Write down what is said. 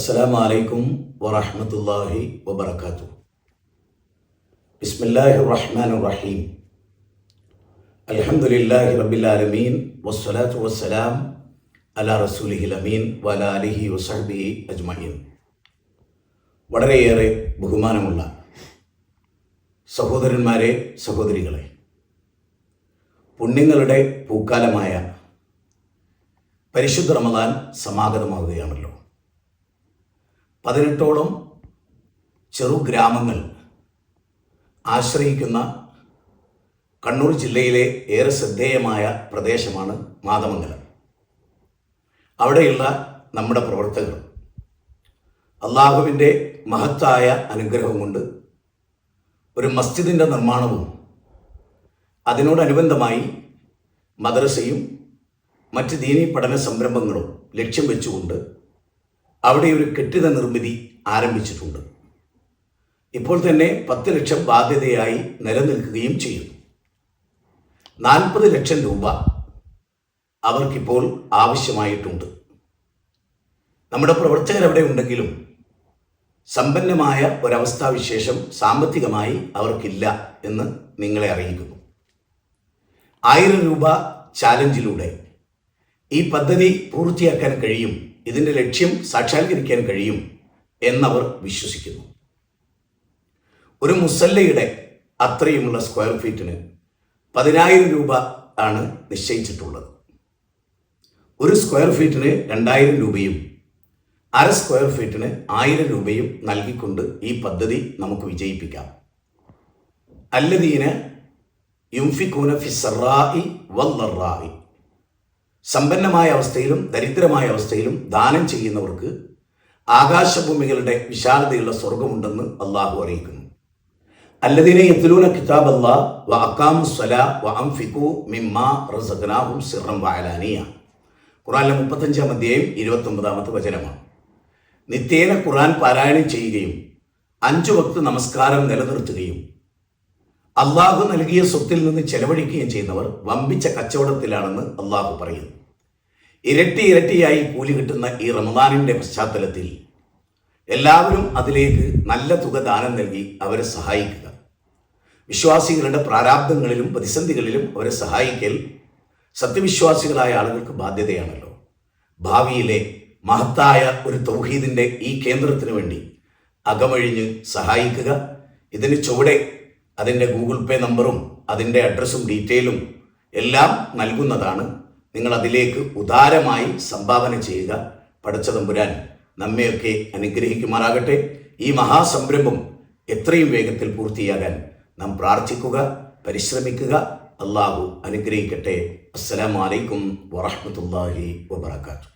അസ്സലാമു അലൈക്കും വറഹ്മത്തുള്ളാഹി വബറകാതുഹു. ബിസ്മില്ലാഹിർ റഹ്മാനിർ റഹീം. അൽഹംദുലില്ലാഹി റബ്ബിൽ ആലമീൻ വസ്സലാത്തു വസ്സലാം അലാ റസൂലിഹിൽ അമീൻ വഅലാ ആലിഹി വസഹ്ബിഹി അജ്മഈൻ. വളരെയേറെ ബഹുമാനമുള്ള സഹോദരന്മാരെ, സഹോദരികളെ, പുണ്യങ്ങളുടെ പൂക്കാലമായ പരിശുദ്ധ റമദാൻ സമാഗതമാവുകയാണല്ലോ. 18ഓളം ചെറുഗ്രാമങ്ങൾ ആശ്രയിക്കുന്ന കണ്ണൂർ ജില്ലയിലെ ഏറെ ശ്രദ്ധേയമായ പ്രദേശമാണ് മാതമംഗലം. അവിടെയുള്ള നമ്മുടെ പ്രവർത്തകർ അള്ളാഹുവിൻ്റെ മഹത്തായ അനുഗ്രഹം കൊണ്ട് ഒരു മസ്ജിദിൻ്റെ നിർമ്മാണവും അതിനോടനുബന്ധമായി മദ്രസയും മറ്റ് ദീനീ പഠന സംരംഭങ്ങളും ലക്ഷ്യം വെച്ചുകൊണ്ട് അവിടെ ഒരു കെട്ടിട നിർമ്മിതി ആരംഭിച്ചിട്ടുണ്ട്. ഇപ്പോൾ തന്നെ 10 ലക്ഷം ബാധ്യതയായി നിലനിൽക്കുകയും ചെയ്യുന്നു. 40 ലക്ഷം രൂപ അവർക്കിപ്പോൾ ആവശ്യമായിട്ടുണ്ട്. നമ്മുടെ പ്രവർത്തകർ അവിടെ ഉണ്ടെങ്കിലും സമ്പന്നമായ ഒരവസ്ഥാവിശേഷം സാമ്പത്തികമായി അവർക്കില്ല എന്ന് നിങ്ങളെ അറിയിക്കുന്നു. 1000 രൂപ ചാലഞ്ചിലൂടെ ഈ പദ്ധതി പൂർത്തിയാക്കാൻ കഴിയും, ഇതിൻ്റെ ലക്ഷ്യം സാക്ഷാത്കരിക്കാൻ കഴിയും എന്നവർ വിശ്വസിക്കുന്നു. ഒരു മുസല്ലയുടെ അത്രയുമുള്ള സ്ക്വയർ ഫീറ്റിന് 10,000 രൂപ ആണ് നിശ്ചയിച്ചിട്ടുള്ളത്. ഒരു സ്ക്വയർ ഫീറ്റിന് 2,000 രൂപയും അര സ്ക്വയർ ഫീറ്റിന് 1000 രൂപയും നൽകിക്കൊണ്ട് ഈ പദ്ധതി നമുക്ക് വിജയിപ്പിക്കാം. അല്ലദീന യുൻഫിഖൂന ഫിസ്സറാഇ വദ്ദറാഇ, സമ്പന്നമായ അവസ്ഥയിലും ദരിദ്രമായ അവസ്ഥയിലും ദാനം ചെയ്യുന്നവർക്ക് ആകാശഭൂമികളുടെ വിശാലതയുള്ള സ്വർഗമുണ്ടെന്ന് അള്ളാഹു അറിയിക്കുന്നു. അല്ലദീന യത്ലൂന കിതാബല്ലാഹ് വ അഖാമുസ്സലാ വ അൻഫിഖൂ മിമ്മാ റസഖ്നാഹും സിർറൻ വ അലാനിയ. ഖുർആനിലെ 35-ാം അധ്യായം 29-ാമത്തെ വചനമാണ്. നിത്യേന ഖുർആൻ പാരായണം ചെയ്യുകയും 5 വക്ത് നമസ്കാരം നിലനിർത്തുകയും അള്ളാഹു നൽകിയ സ്വത്തിൽ നിന്ന് ചെലവഴിക്കുകയും ചെയ്യുന്നവർ വമ്പിച്ച കച്ചവടത്തിലാണെന്ന് അള്ളാഹു പറയുന്നു. ഇരട്ടിയായി കൂലി കിട്ടുന്ന ഈ റമദാനിൻ്റെ പശ്ചാത്തലത്തിൽ എല്ലാവരും അതിലേക്ക് നല്ല തുക ദാനം നൽകി അവരെ സഹായിക്കുക. വിശ്വാസികളുടെ പ്രാരാബ്ദങ്ങളിലും പ്രതിസന്ധികളിലും അവരെ സഹായിക്കൽ സത്യവിശ്വാസികളായ ആളുകൾക്ക് ബാധ്യതയാണല്ലോ. ഭാവിയിലെ മഹത്തായ ഒരു തൗഹീദിൻ്റെ ഈ കേന്ദ്രത്തിന് വേണ്ടി അകമഴിഞ്ഞ് സഹായിക്കുക. ഇതിന് ചുവടെ അതിൻ്റെ ഗൂഗിൾ പേ നമ്പറും അതിൻ്റെ അഡ്രസ്സും ഡീറ്റെയിലും എല്ലാം നൽകുന്നതാണ്. നിങ്ങൾ അതിലേക്ക് ഉദാരമായി സംഭാവന ചെയ്യുക. പടച്ച തമ്പുരാൻ നമ്മയൊക്കെ അനുഗ്രഹിക്കുമാറാകട്ടെ. ഈ മഹാസംരംഭം എത്രയും വേഗത്തിൽ പൂർത്തിയാകാൻ നാം പ്രാർത്ഥിക്കുക, പരിശ്രമിക്കുക. അള്ളാഹു അനുഗ്രഹിക്കട്ടെ. അസ്സലാമു അലൈക്കും വറഹ്മത്തുള്ളാഹി വബറകാതുഹു.